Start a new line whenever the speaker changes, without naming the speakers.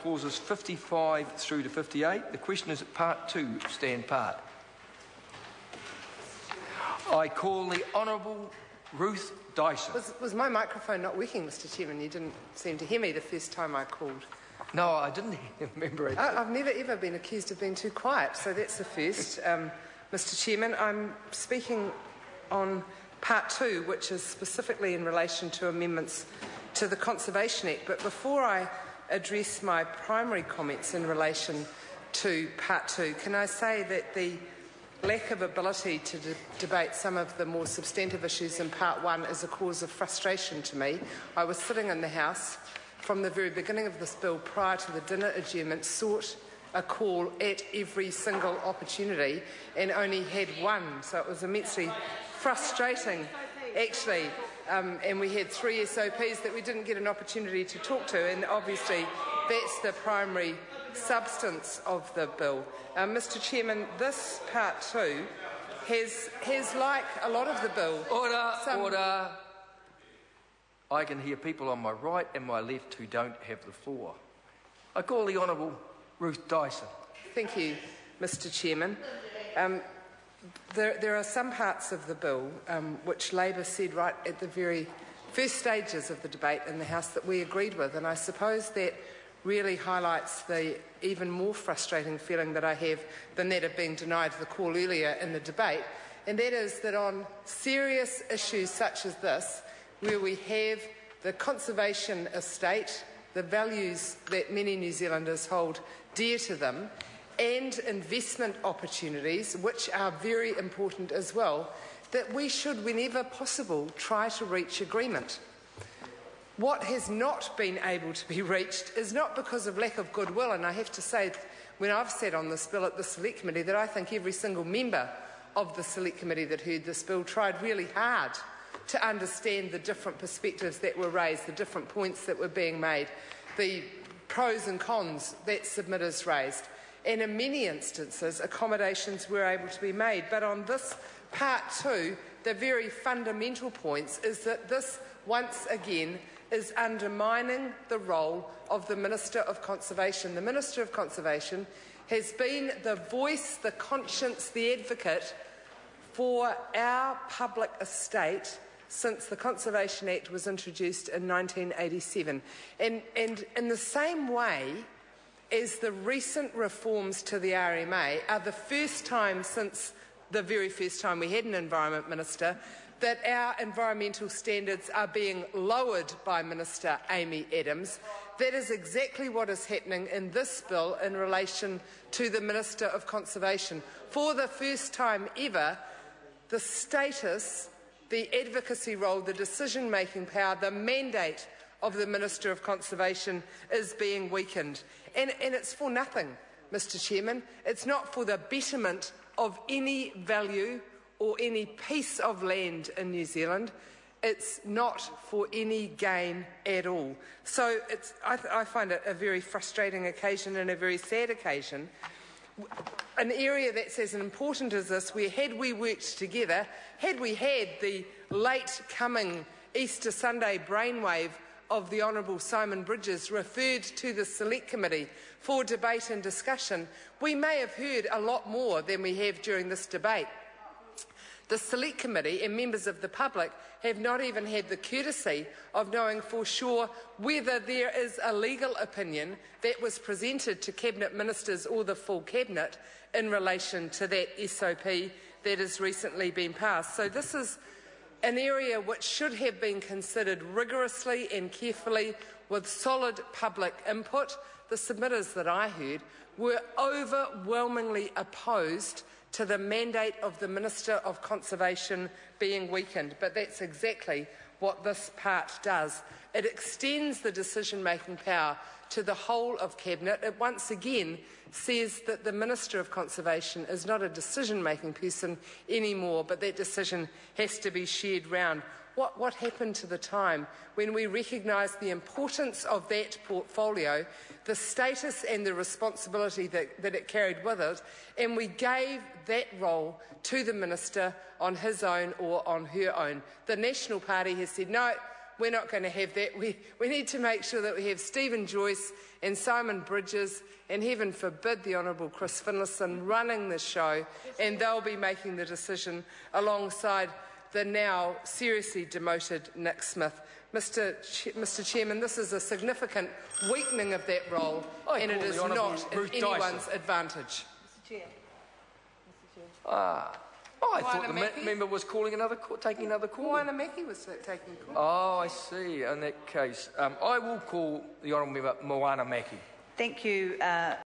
clauses 55 through to 58. The question is, part 2, stand part. I call the Honourable Ruth Dyson.
Was my microphone not working, Mr Chairman? You didn't seem to hear me the first time I called.
No, I didn't remember it.
I've never ever been accused of being too quiet, so that's the first. Mr Chairman, I'm speaking on part 2, which is specifically in relation to amendments to the Conservation Act. But before I address my primary comments in relation to part 2, can I say that the lack of ability to debate some of the more substantive issues in part 1 is a cause of frustration to me. I was sitting in the House from the very beginning of this bill prior to the dinner adjournment, sought a call at every single opportunity and only had one. So it was immensely frustrating, actually. And we had 3 SOPs that we didn't get an opportunity to talk to, and obviously that's the primary substance of the bill. Mr Chairman, this part 2 has, like a lot of the bill...
Order. I can hear people on my right and my left who don't have the floor. I call the Honourable Ruth Dyson.
Thank you, Mr Chairman. There are some parts of the bill which Labor said right at the very first stages of the debate in the House that we agreed with, and I suppose that really highlights the even more frustrating feeling that I have than that of being denied the call earlier in the debate, and that is that on serious issues such as this, where we have the conservation estate, the values that many New Zealanders hold dear to them, and investment opportunities, which are very important as well, that we should, whenever possible, try to reach agreement. What has not been able to be reached is not because of lack of goodwill, and I have to say, when I've sat on this bill at the Select Committee, that I think every single member of the Select Committee that heard this bill tried really hard to understand the different perspectives that were raised, the different points that were being made, the pros and cons that submitters raised. And in many instances, accommodations were able to be made. But on this part 2, the very fundamental points is that this, once again, is undermining the role of the Minister of Conservation. The Minister of Conservation has been the voice, the conscience, the advocate for our public estate since the Conservation Act was introduced in 1987. And in the same way as the recent reforms to the RMA are the first time since the very first time we had an Environment Minister that our environmental standards are being lowered by Minister Amy Adams. That is exactly what is happening in this bill in relation to the Minister of Conservation. For the first time ever, the status, the advocacy role, the decision-making power, the mandate of the Minister of Conservation is being weakened. And it's for nothing, Mr Chairman. It's not for the betterment of any value or any piece of land in New Zealand. It's not for any gain at all. So I find it a very frustrating occasion and a very sad occasion. An area that's as important as this, where had we worked together, had we had the late coming Easter Sunday brainwave of the Honourable Simon Bridges referred to the Select Committee for debate and discussion, we may have heard a lot more than we have during this debate. The Select Committee and members of the public have not even had the courtesy of knowing for sure whether there is a legal opinion that was presented to Cabinet Ministers or the full Cabinet in relation to that SOP that has recently been passed. So this is an area which should have been considered rigorously and carefully with solid public input. The submitters that I heard were overwhelmingly opposed to the mandate of the Minister of Conservation being weakened. But that's exactly what this part does. It extends the decision-making power to the whole of Cabinet. It once again says that the Minister of Conservation is not a decision-making person anymore, but that decision has to be shared round. What happened to the time when we recognised the importance of that portfolio, the status and the responsibility that it carried with it, and we gave that role to the Minister on his own or on her own? The National Party has said, no, we're not going to have that. We need to make sure that we have Stephen Joyce and Simon Bridges, and heaven forbid the Honourable Chris Finlayson running the show, and they'll be making the decision alongside the now seriously demoted Nick Smith. Mr. Chairman, this is a significant weakening of that role, and it is not in anyone's advantage.
Mr. Chair.
I thought the member was taking another call.
Moana was taking call.
Oh, I see. In that case, I will call the Honourable Member Moana Maki.
Thank you,